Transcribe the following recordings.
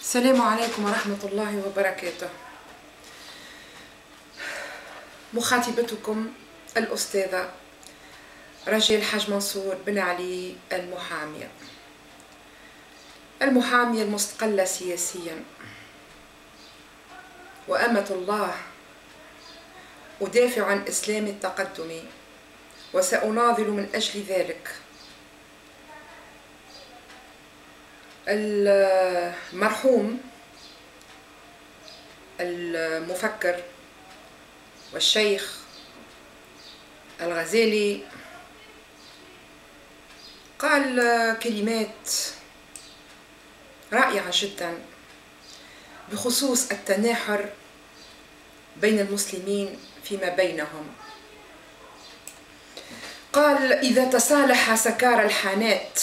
السلام عليكم ورحمة الله وبركاته. مخاطبتكم الأستاذة رجاء الحاج منصور بن علي المحامية المستقلة سياسيا وأمة الله، أدافع عن إسلام التقدم وسأناضل من أجل ذلك. المرحوم المفكر والشيخ الغزالي قال كلمات رائعة جدا بخصوص التناحر بين المسلمين فيما بينهم. قال: إذا تصالح سكارى الحانات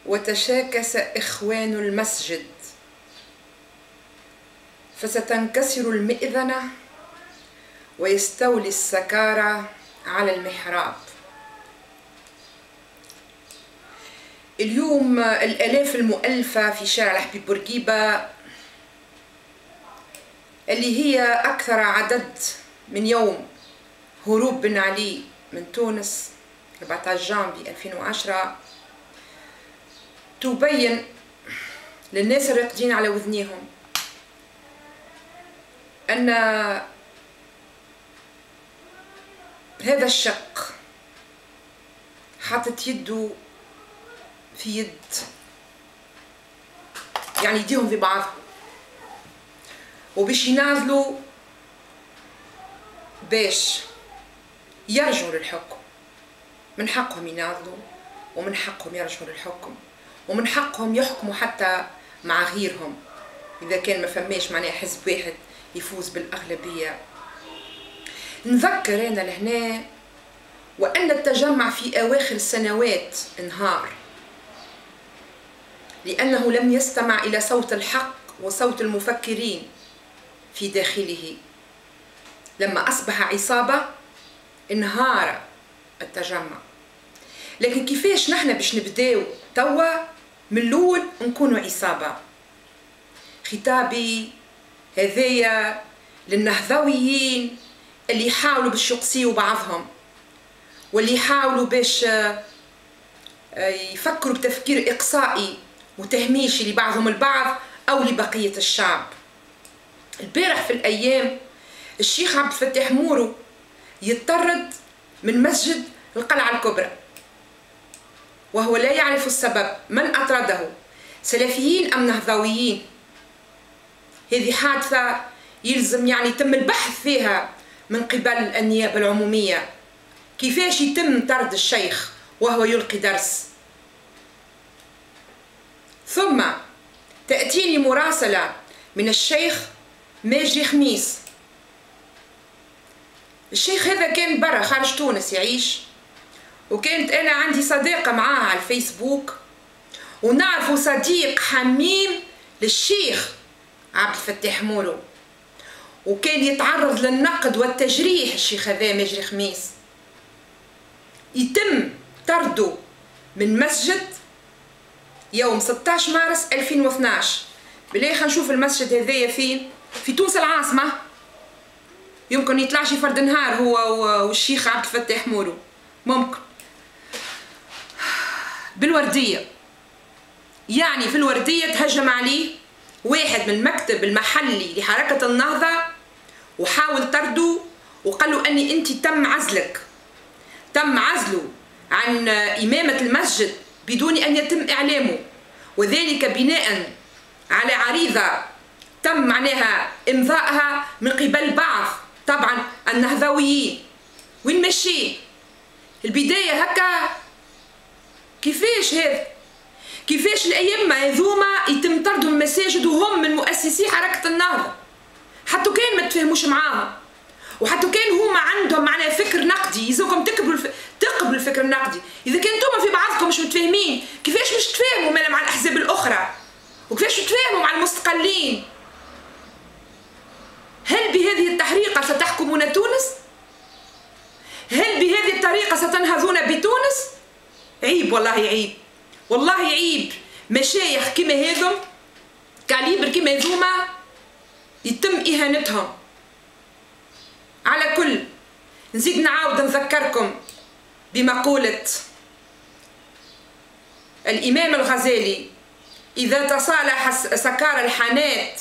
وتشاكس إخوان المسجد فستنكسر المئذنة ويستولي السكارى على المحراب. اليوم الآلاف المؤلفة في شارع الحبيب بورقيبة، اللي هي أكثر عدد من يوم هروب بن علي من تونس 14 جانفي 2010، تبين للناس الراقدين على وذنيهم أن هذا الشق حاطط يده في يد، يعني يديهم في بعضهم، وباش يناضلوا باش يرجعوا للحكم. من حقهم يناضلوا ومن حقهم يرجعوا للحكم ومن حقهم يحكموا حتى مع غيرهم إذا كان ما فماش معناها حزب واحد يفوز بالأغلبية. نذكر أنا لهنا وأن التجمع في أواخر السنوات انهار لأنه لم يستمع إلى صوت الحق وصوت المفكرين في داخله. لما أصبح عصابة انهار التجمع. لكن كيفاش نحن باش نبداو توا من الأول نكونوا عصابة؟ خطابي هذايا للنهضويين اللي يحاولوا باش يقصيوا بعضهم، واللي يحاولوا باش يفكروا بتفكير إقصائي وتهميشي لبعضهم البعض أو لبقية الشعب. البارح في الأيام الشيخ عبد الفتاح مورو يطرد من مسجد القلعة الكبرى وهو لا يعرف السبب. من أطرده؟ سلفيين أم نهضويين؟ هذه حادثة يلزم يعني يتم البحث فيها من قبل النيابة العمومية. كيفاش يتم طرد الشيخ وهو يلقي درس؟ ثم تأتيني مراسلة من الشيخ ماجري خميس. الشيخ هذا كان برا خارج تونس يعيش، وكانت أنا عندي صديقة معاه على الفيسبوك ونعرفه صديق حميم للشيخ عبد الفتاح مورو، وكان يتعرض للنقد والتجريح. الشيخ هذا ماجري خميس يتم طرده من مسجد يوم 16 مارس 2012. بالله خلينا نشوف المسجد هذايا فين؟ في تونس العاصمة. يمكن يطلعش فرد نهار هو والشيخ عبد الفتاح مورو، ممكن. بالوردية، يعني في الوردية تهجم عليه واحد من المكتب المحلي لحركة النهضة وحاول طرده وقال له أني أنت تم عزله عن إمامة المسجد بدون أن يتم إعلامه، وذلك بناء على عريضة تم معناها إمضائها من قبل بعض طبعا النهضويين. وين ماشي البداية هكا؟ كيفاش هذا؟ كيفاش الأئمة هذوما يتم طردهم من المساجد وهم من مؤسسي حركة النهضة؟ حتى كان ما تفهموش معاهم، وحتى كان هما عندهم معناها فكر نقدي، يلزمكم تقبلوا الفكر النقدي. إذا كان انتوما في بعضكم مش متفاهمين، كيفاش مش تفاهموا مع الأحزاب الأخرى؟ وكيفاش تفاهموا مع المستقلين؟ هل بهذه الطريقة ستحكمون تونس؟ هل بهذه الطريقة ستنهضون بتونس؟ عيب، والله عيب، والله عيب. مشايخ كما هذم كاليبر كيما هذوما يتم إهانتهم. على كل نزيد نعاود نذكركم بمقولة الإمام الغزالي: إذا تصالح سكار الحانات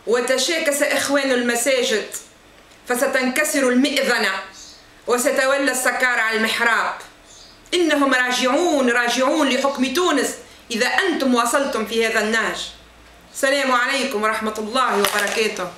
وتشاكس إخوان المساجد فستنكسر المئذنة وستولى السكار على المحراب. إنهم راجعون لحكم تونس إذا أنتم وصلتم في هذا النهج. السلام عليكم ورحمة الله وبركاته.